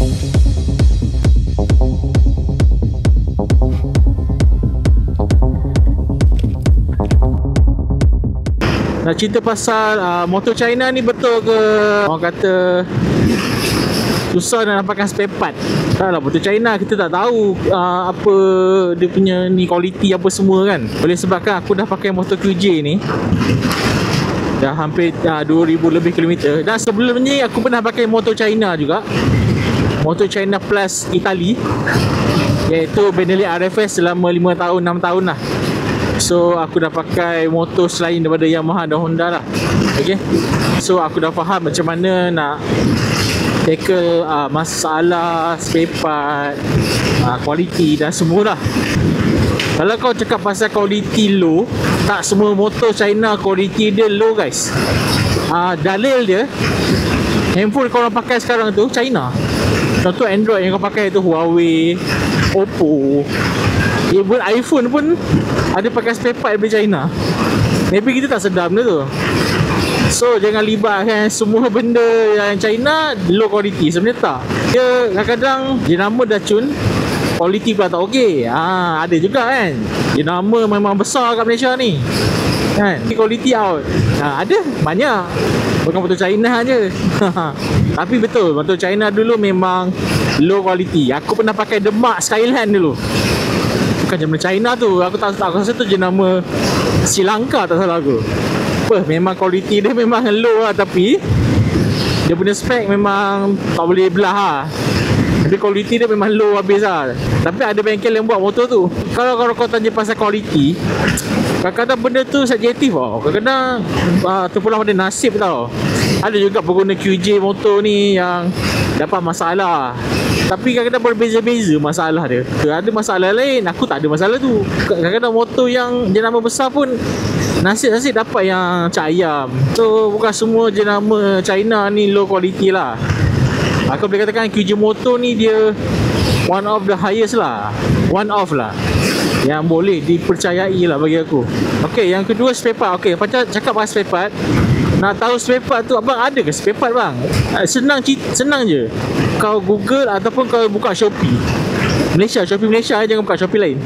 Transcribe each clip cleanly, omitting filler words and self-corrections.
Nak cerita pasal motor China ni betul ke orang kata susah nak dapatkan spare part? Tak lah, motor China kita tak tahu apa dia punya ni, kualiti apa semua kan. Boleh sebabkan aku dah pakai motor QJ ni dah hampir 2000 lebih kilometer. Dan sebelum ni aku pernah pakai motor China juga, motor China Plus Itali, iaitu Benelli RFS selama 5 tahun 6 tahun lah. So aku dah pakai motor selain daripada Yamaha dan Honda lah. Okay, so aku dah faham macam mana nak tackle masalah spare part, kualiti dan semua lah. Kalau kau cakap pasal kualiti low, tak semua motor China kualiti dia low guys. Dalil dia, handphone kau orang pakai sekarang tu China. Contoh Android yang kau pakai tu Huawei, Oppo, even iPhone pun ada pakai spare part dari China. Maybe kita tak sedar benda tu. So jangan libatkan semua benda yang China low quality. Sebenarnya tak. Dia kadang-kadang jenama dah cun, quality pula tak okey. Ada juga kan. Jenama memang besar kat Malaysia ni kan, quality out. Ada banyak, bukan motor China je. Tapi betul, motor China dulu memang low quality. Aku pernah pakai Demak Skyline dulu. Bukan jenama China tu, aku rasa tu jenama Sri Lanka tak salah aku. Memang kualiti dia memang low lah, tapi dia punya spek memang tak boleh belah lah. Tapi kualiti dia memang low habis lah. Tapi ada bengkel yang buat motor tu. Kalau kau tanya pasal kualiti, kadang-kadang benda tu subjektif tau. Kadang-kadang terpulang pada nasib tau. Ada juga pengguna QJ motor ni yang dapat masalah, tapi kadang-kadang berbeza-beza masalah dia. Ada masalah lain, aku tak ada masalah tu. Kadang-kadang motor yang jenama besar pun nasib-nasib dapat yang cak ayam. So bukan semua jenama China ni low quality lah. Aku boleh katakan QJ motor ni dia one of the highest lah, one of lah, yang boleh dipercayai lah bagi aku. Okay, yang kedua spare part. Okay, macam cakap pasal spare part, nak tahu spare part tu abang ada ke spare part bang? Senang je. Kau Google ataupun kau buka Shopee Malaysia, Shopee Malaysia, jangan buka Shopee lain.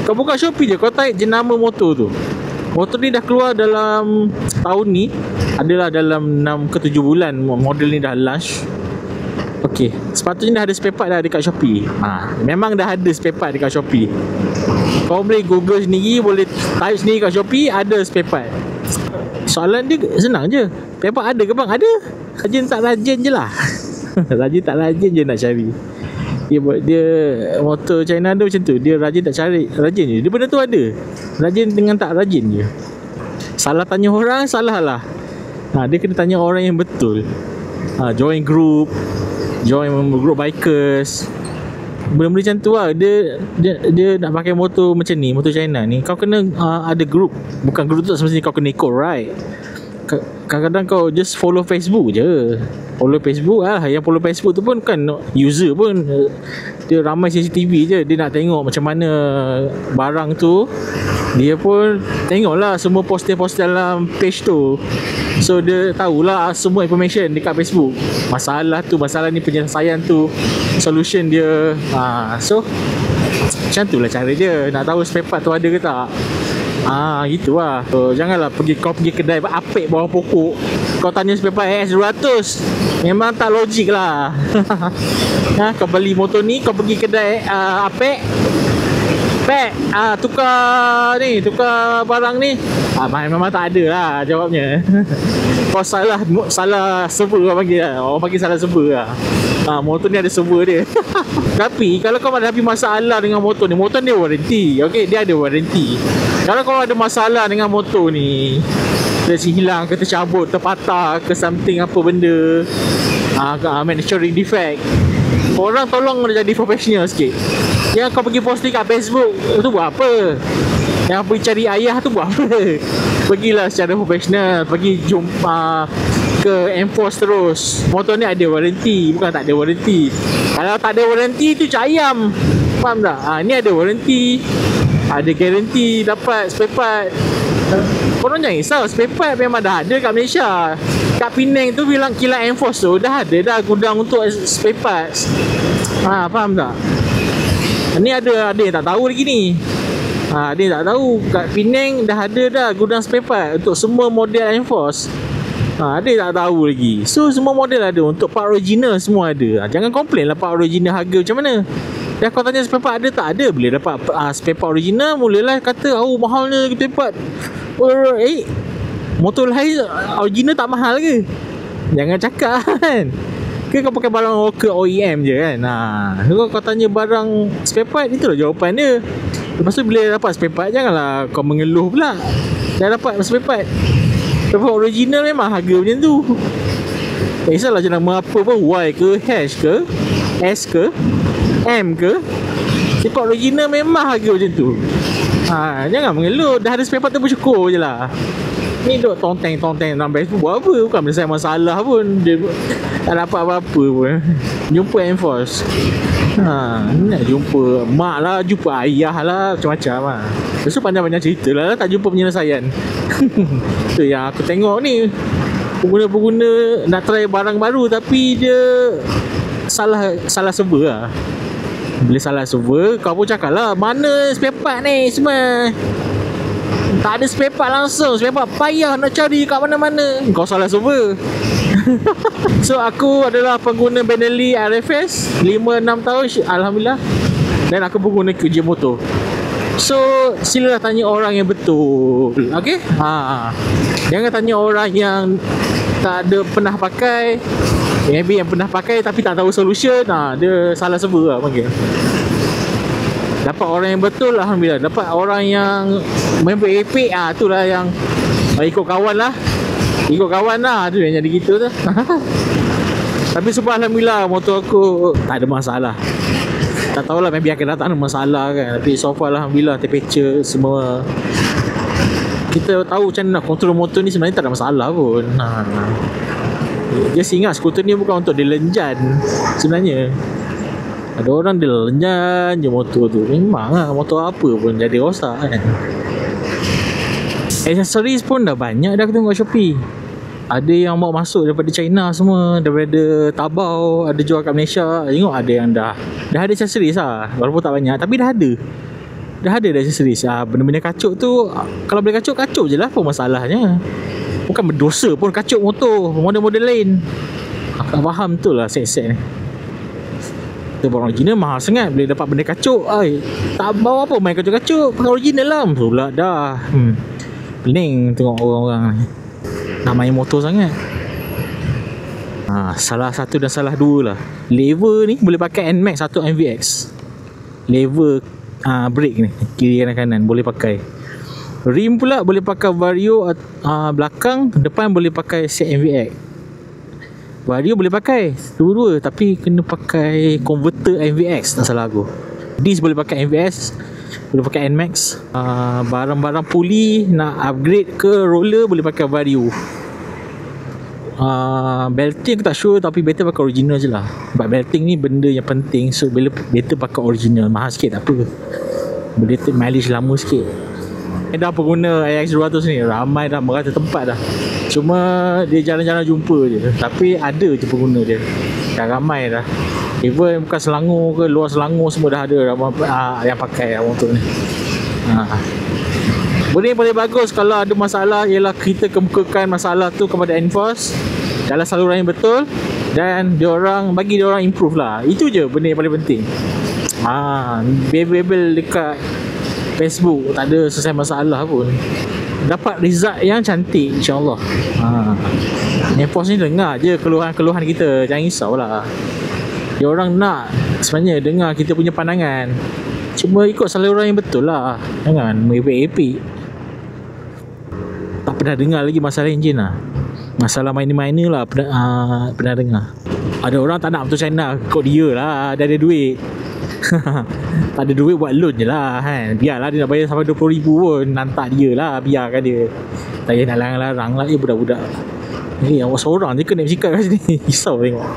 Kau buka Shopee je, kau type jenama motor tu. Motor ni dah keluar dalam tahun ni, adalah dalam 6 ke 7 bulan model ni dah launch. Okay, sepatutnya dah ada spare part dah dekat Shopee. Memang dah ada spare part dekat Shopee. Kau boleh Google sendiri, boleh type sendiri kat Shopee, ada spare part. Soalan dia senang je, spare part ada ke bang? Ada, rajin tak rajin je lah. Rajin tak rajin je nak cari. Dia motor China tu macam tu, dia rajin tak cari, rajin je. Dia benda tu ada, rajin dengan tak rajin je. Salah tanya orang, salah lah. Dia kena tanya orang yang betul. Join group bikers, benda-benda macam tu lah. Dia nak pakai motor macam ni, motor China ni, kau kena ada group. Bukan group tu tak semestinya kau kena ikut, right? Kadang-kadang kau just follow Facebook je. Follow Facebook lah. Yang follow Facebook tu pun kan user pun, dia ramai CCTV je. Dia nak tengok macam mana barang tu, dia pun tengoklah semua poster-poster dalam page tu. So dia tahulah semua information dekat Facebook. Masalah tu, masalah ni, penyelesaian tu, solution dia. So macam tu lah cara dia. Nak tahu spare part tu ada ke tak. Gitu lah. So, janganlah kau pergi kedai apek bawah pokok, kau tanya spare part AS200. Memang tak logik lah. Kau beli motor ni, kau pergi kedai apek, tukar barang ni, memang tak ada lah jawabnya. Kau salah server orang panggil lah. Orang panggil salah server lah. Motor ni ada server dia. Tapi kalau kau ada masalah dengan motor ni, motor ni warranty. Okay, dia ada warranty. Kalau kau ada masalah dengan motor ni, terhilang ke, tercabut, terpatah ke, something apa benda, manufacturing defect, korang tolong jadi profesional sikit. Yang kau pergi posting kat Facebook tu buat apa? Yang pergi cari ayah tu buat apa? Pergilah secara profesional, pergi jumpa ke enforce terus. Motor ni ada warranty, bukan tak ada warranty. Kalau tak ada warranty tu cak ayam, faham tak? Ni ada warranty, ada guarantee dapat spare part. Korang jangan risau, spare part memang dah ada kat Malaysia. Kat Penang tu bilang kilat Enforce tu dah ada dah gudang untuk spare parts. Faham tak? Ni ada yang tak tahu lagi ni. Dia tak tahu kat Penang dah ada dah gudang spare part untuk semua model Enforce. Dia tak tahu lagi. So semua model ada, untuk part original semua ada. Jangan komplain lah part original harga macam mana. Dah kau tanya spare part ada tak ada, boleh dapat spare part original, mulalah kata mahalnya spare part. Motor lain original tak mahal ke? Jangan cakap kan. Ke kau pakai barang local OEM je kan. Kau tanya barang spare part, itulah jawapan dia. Lepas tu bila dapat spare part, janganlah kau mengeluh pula. Dah dapat spare part, spare part original memang harga macam tu. Tak kisahlah je nama apa pun, Y ke, H ke, S ke, M ke, spare part original memang harga macam tu. Jangan mengeluh. Dah ada spare part tu bersyukur je lah. Ni duk tong-teng dalam Facebook buat apa? Bukan menyelesaikan masalah pun. Dia tak dapat apa-apa pun. Jumpa Enforce, nak jumpa mak lah, jumpa ayah lah, macam-macam lah. Lepas tu panjang-panjang cerita lah, tak jumpa penyelesaian. Tu yang aku tengok ni, pengguna-pengguna nak try barang baru tapi dia salah server lah. Bila salah server, kau pun cakap lah, mana spare part ni semua. Tak ada spare part langsung. Spare part payah nak cari kat mana-mana. Kau salah server. So aku adalah pengguna Benelli RFS 5-6 tahun, Alhamdulillah. Dan aku pengguna QJ Motor. So silalah tanya orang yang betul. Okay? Jangan tanya orang yang tak ada pernah pakai. Maybe yang pernah pakai tapi tak tahu solution, dia salah server lah panggil. Dapat orang yang betul, Alhamdulillah. Dapat orang yang member epek, itulah yang ikut kawan lah. Ikut kawan lah, tu yang jadi gitu tu. Tapi sebab Alhamdulillah motor aku tak ada masalah. Tak tahulah, maybe akan datang ada masalah kan. Tapi so far Alhamdulillah terpecah semua. Kita tahu macam nak kontrol motor ni sebenarnya tak ada masalah pun. Just ingat skuter ni bukan untuk dilenjan sebenarnya. Ada orang dia lenjan je motor tu. Memang lah, motor apa pun jadi rosak kan. Accessories pun dah banyak dah aku tengok Shopee. Ada yang bawa masuk daripada China semua, daripada Tabau, ada jual kat Malaysia. Tengok ada yang dah ada accessories lah. Walaupun tak banyak tapi dah ada. Dah ada accessories. Benda-benda kacuk tu, kalau boleh kacuk je lah, apa masalahnya. Bukan berdosa pun kacuk motor model-model lain. Aku tak faham tu lah set-set ni. Kita barang original mahal sangat. Boleh dapat benda kacuk, tak bawa apa main kacuk-kacuk, pakai original lah. Pula dah pening tengok orang-orang ni nak main motor sangat. Salah satu dan salah dua lah. Lever ni boleh pakai NMAX atau NVX. Lever brake ni, kiri kanan boleh pakai. Rim pula boleh pakai Vario, belakang, depan boleh pakai set NVX. Vario boleh pakai dua-dua tapi kena pakai converter NVX, tak salah aku. Disc boleh pakai NVX, boleh pakai NMAX. Barang-barang puli nak upgrade ke roller boleh pakai Vario. Belting aku tak sure tapi better pakai original je lah. Sebab belting ni benda yang penting, so better pakai original. Mahal sikit tak apa, boleh take mileage lama sikit. Dah pengguna AX200 ni ramai dah, merata tempat dah. Cuma dia jarang-jarang jumpa je. Tapi ada je pengguna dia, dah ramai dah. Even bukan Selangor ke, luar Selangor semua dah ada yang pakai motor ni. Boleh bagus. Kalau ada masalah, ialah kita kemukakan masalah tu kepada Enforce dalam saluran yang betul, dan bagi diorang improve lah. Itu je benda yang paling penting. Bebel dekat Facebook tak ada selesai masalah pun, dapat result yang cantik insyaAllah. Enforce ni dengar je keluhan-keluhan kita, jangan risaulah. Diorang nak sebenarnya dengar kita punya pandangan, cuma ikut saluran yang betul lah. Jangan merepek-repek. Tak pernah dengar lagi masalah enjin lah. Masalah minor-minor lah pernah dengar. Ada orang tak nak motor China, kod dia lah, dia ada duit. Tak ada duit buat loan je lah kan. Biarlah dia nak bayar sampai 20,000 pun, nantak dia lah, biarkan dia. Tak payah nak larang-larang lah budak-budak. Awak seorang je ke naik bercakap kat sini. Risau tengok.